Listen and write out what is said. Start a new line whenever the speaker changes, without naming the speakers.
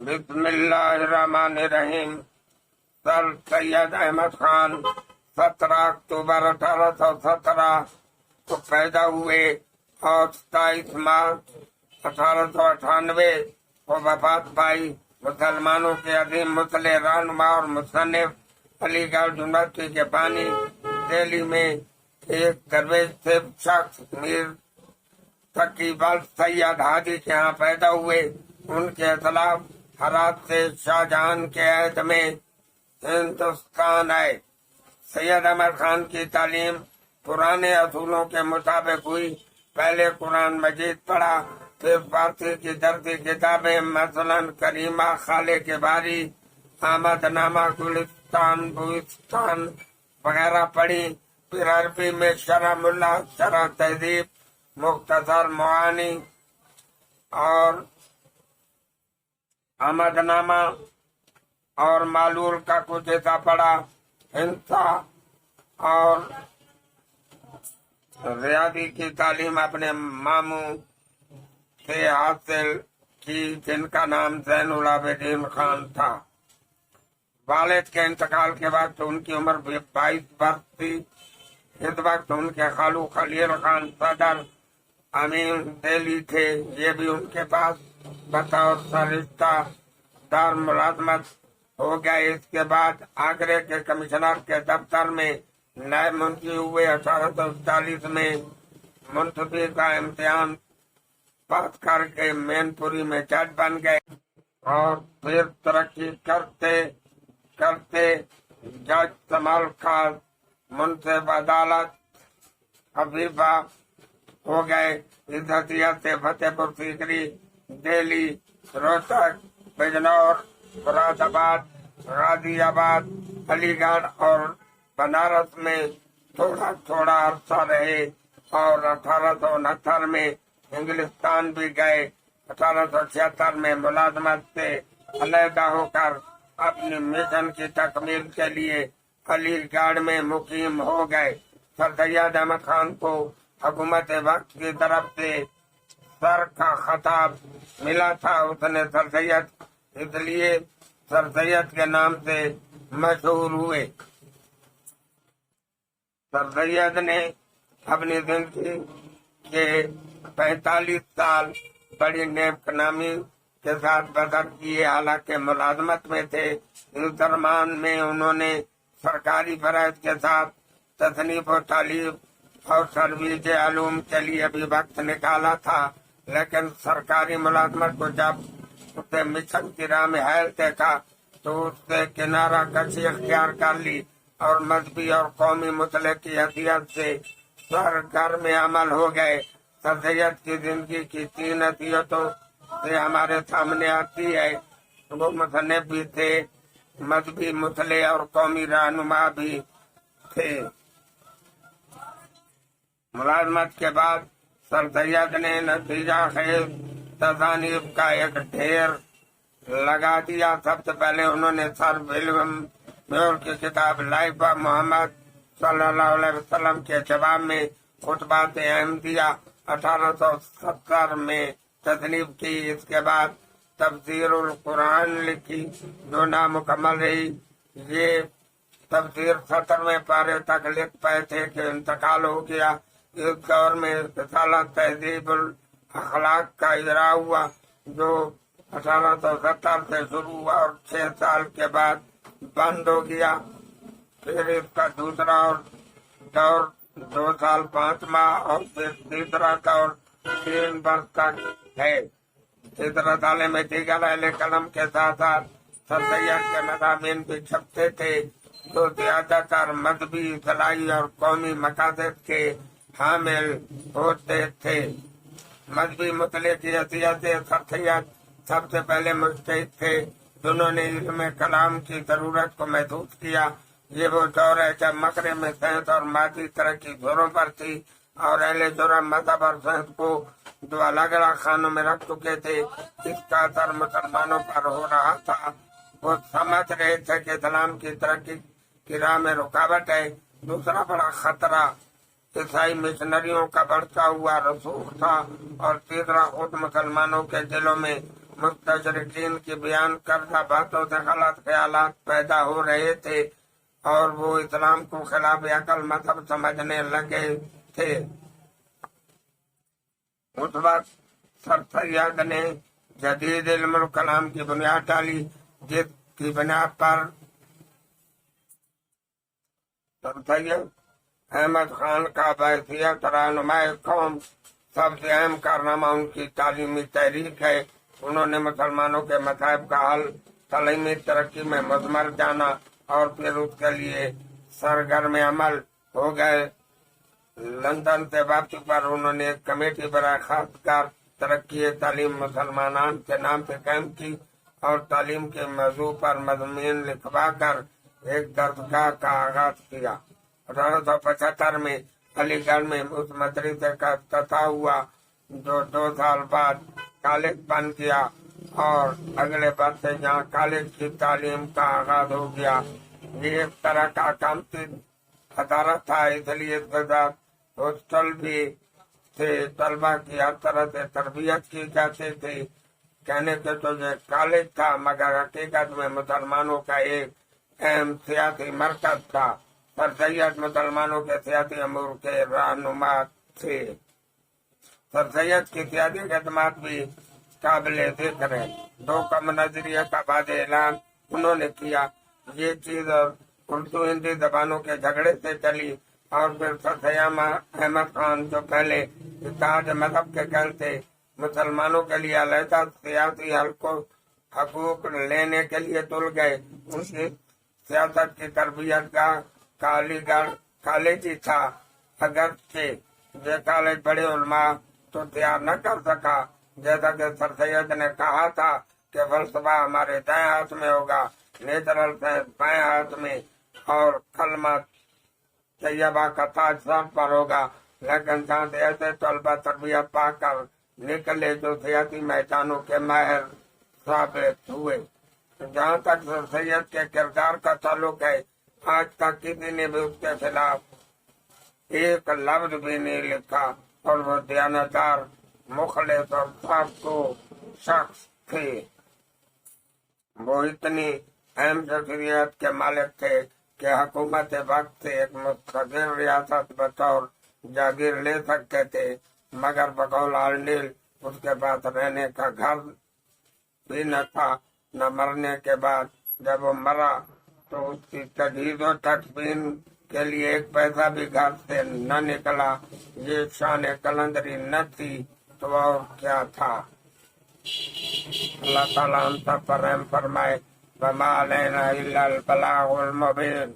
بسم اللہ الرحمن الرحیم۔ سر سید احمد خان 17 اکتوبر 1817 کو پیدا ہوئے اور 27 مارچ 1898 کو وفات پائی۔ مسلمانوں کے عظیم مسلح رہنما اور مصنف علی گڑھ یونیورسٹی کے بانی دہلی میں ایک درویش سے شخص میر تقی سید ہادی کے ہاں پیدا ہوئے۔ ان کے اطلاف ہرات سے شاہجہان کے عہد میں ہندوستان آئے۔ سید احمد خان کی تعلیم پرانے اصولوں کے مطابق ہوئی۔ پہلے قرآن مجید پڑھا، پھر فارسی کی درسی کتابیں مثلاً کریمہ، خالق باری، احمد نامہ، گلستان، بوستان وغیرہ پڑھی۔ پھر عربی میں شرح ملا، شرح تہذیب، مختصر معانی اور احمد نامہ اور معلول کا کچھ حصہ پڑھا۔ ہندسہ اور ریاضی کی تعلیم اپنے ماموں سے حاصل کی، جن کا نام زین العابدین خان تھا۔ والد کے انتقال کے وقت ان کی عمر 22 برس تھی۔ اس وقت ان کے خالو خلیل خان صدر امین دہلی تھے۔ یہ بھی ان کے پاس بطور سرشتہ دار ملازمت ہو گئے۔ اس کے بعد آگرے کے کمشنر کے دفتر میں نائب منشی ہوئے۔ 1840 میں منصفی کا امتحان پاس کر کے مین پوری میں جج بن گئے اور پھر ترقی کرتے کرتے جج سمال خاص، منصف عدالت حفیظہ ہو گئے۔ اس حیثیت سے فتح پور سیکری، دہلی، روہتک، بجنور، مراد آباد، غازی آباد، علی گڑھ اور بنارس میں تھوڑا تھوڑا عرصہ رہے اور 1869 میں انگلستان بھی گئے۔ 1876 میں ملازمت سے علیحدہ ہو کر اپنی مشن کی تکمیل کے لیے علی گڑھ میں مقیم ہو گئے۔ سر سید احمد خان کو حکومت وقت کی طرف سے سر کا خطاب ملا تھا۔ اس نے سر سید اس لیے سر سید کے نام سے مشہور ہوئے۔ سر سید نے اپنی زندگی کے 45 سال بڑی نیک نامی کے ساتھ بسر کیے۔ حالانکہ ملازمت میں تھے، اس درمیان میں انہوں نے سرکاری فرائض کے ساتھ تصنیف و تعلیم اور ترویج علوم کے لیے بھی وقت نکالا تھا، لیکن سرکاری ملازمت کو جب اسے مشن کی راہ میں حائل دیکھا تو اس سے کنارہ کشی اختیار کر لی اور مذہبی اور قومی مصلح کی حیثیت سے سرگرم عمل ہو گئے۔ سر سید کی زندگی کی 3 حیثیتوں سے ہمارے سامنے آتی ہے۔ وہ مصنف بھی تھے، مذہبی مصلح اور قومی رہنما بھی تھے۔ ملازمت کے بعد سر سید نے نتیجہ خیز تصانیف کا ایک ڈھیر لگا دیا۔ سب سے پہلے انہوں نے سر ولیم میور کی کتاب لائف آف محمد صلی اللہ علیہ وسلم کے جواب میں خطبات احمدیہ 1870 میں تصنیف کی۔ اس کے بعد تفسیر القرآن لکھی جو نامکمل رہی۔ یہ تفسیر 70ویں پارے تک لکھ پائے تھے کہ انتقال ہو گیا۔ اس دور میں رسالہ تہذیب الاخلاق کا اجرا ہوا جو 1870 سے شروع ہوا اور 6 سال کے بعد بند ہو گیا۔ پھر اس کا دوسرا دور 2 سال 5 ماہ اور پھر تیسرا دور 3 برس تک ہے۔ اس رسالے میں دیگر اہل قلم کے ساتھ ساتھ سر سید کے مضامین بھی چھپتے تھے جو زیادہ تر مذہبی اصلاحی اور قومی مقاصد کے حامل ہوتے تھے۔ مذہبی مصلح کی حیثیت سے سر سید سب سے پہلے مجتہد تھے جنہوں نے علم کلام کی ضرورت کو محسوس کیا۔ یہ وہ دور ہے جب مغرب میں سائنس اور مادی ترقی زوروں پر تھی اور اہل جرم مذہب اور سائنس کو جو الگ الگ خانوں میں رکھ چکے تھے، اس کا اثر مسلمانوں پر ہو رہا تھا۔ وہ سمجھ رہے تھے کہ اسلام کی ترقی کی راہ میں رکاوٹ ہے۔ دوسرا بڑا خطرہ عیسائی مشنریوں کا بڑھتا ہوا رسوخ تھا اور تیسرا خود مسلمانوں کے دلوں میں مستشرقین کی بیان کردہ باتوں سے غلط خیالات پیدا ہو رہے تھے اور وہ اسلام کو خلاف عقل مذہب سمجھنے لگے تھے۔ اس وقت سر سید نے جدید علم الکلام کی بنیاد ڈالی، جس کی بنا پر سر سید احمد خان کا بحیثیت رہنمائے قوم سب سے اہم کارنامہ ان کی تعلیمی تحریک ہے۔ انہوں نے مسلمانوں کے مذاہب کا حل تعلیمی ترقی میں مضمر جانا اور پھر اس کے لیے سرگرم عمل ہو گئے۔ لندن سے واپسی پر انہوں نے ایک کمیٹی برائے خاص کار ترقی تعلیم مسلمان کے نام سے قائم کی اور تعلیم کے موضوع پر مضامین لکھوا کر ایک درسگاہ کا آغاز کیا۔ 1875 میں علی گڑھ میں اس مدرسے کا افتتاح ہوا جو 2 سال بعد کالج بن گیا اور اگلے برس سے جہاں کالج کی تعلیم کا آغاز ہو گیا۔ یہ ایک طرح کا کامتی ادارہ تھا، اس لیے اس کے ساتھ ہاسٹل بھی تھے۔ طلبا کی ہر طرح سے تربیت کی جاتی تھی۔ کہنے کے تو یہ کالج تھا مگر حقیقت میں مسلمانوں کا ایک اہم سیاسی مرکز تھا۔ سر سید مسلمانوں کے سیاسی امور کے رہنما تھے۔ سر سید کی سیاسی خدمات بھی قابل ذکر ہے۔ 2 کم نظریہ کا بعد اعلان انہوں نے کیا۔ یہ چیز اردو ہندی زبانوں کے جھگڑے سے چلی اور پھر سر سید احمد خان جو پہلے اتحاد مذہب کے قائل تھے، مسلمانوں کے لیے علیحدہ سیاسی حقوق لینے کے لیے تل گئے۔ ان کی سیاست کی تربیت کا علی گڑھ کالج ہی تھا، اگرچہ یہ کالج بڑے علماء تو تیار نہ کر سکا۔ جیسا کہ سر سید نے کہا تھا کہ فلسفہ ہمارے دائیں ہاتھ میں ہوگا، نیچرل سائنس بائیں ہاتھ میں، اور کلمہ طیبہ کا تاج سر پر ہوگا۔ لیکن جہاں سے ایسے طلبہ تربیت پا کر نکلے جو سیاسی میدانوں کے ماہر ثابت ہوئے۔ جہاں تک سر سید کے کردار کا تعلق ہے، آج تک کسی نے بھی اس کے خلاف ایک لفظ بھی نہیں لکھا، اور وہ دیانتدار، مخلص اور صاف کو شخص تھے۔ وہ اتنی اہم شخصیت کے مالک تھے کہ حکومت وقت سے ایک مستقل ریاست بطور جاگیر لے سکتے تھے، مگر بقول آرنیل اس کے پاس رہنے کا گھر بھی نہ تھا، نہ مرنے کے بعد جب وہ مرا تو اس کی تجہیز و تدفین کے لیے 1 پیسہ بھی گھر سے نہ نکلا۔ یہ شان قلندری نہ تھی تو اور کیا تھا؟ اللہ تعالیٰ ہم سب پر رحم فرمائے۔ وما علینا الا البلاغ المبین۔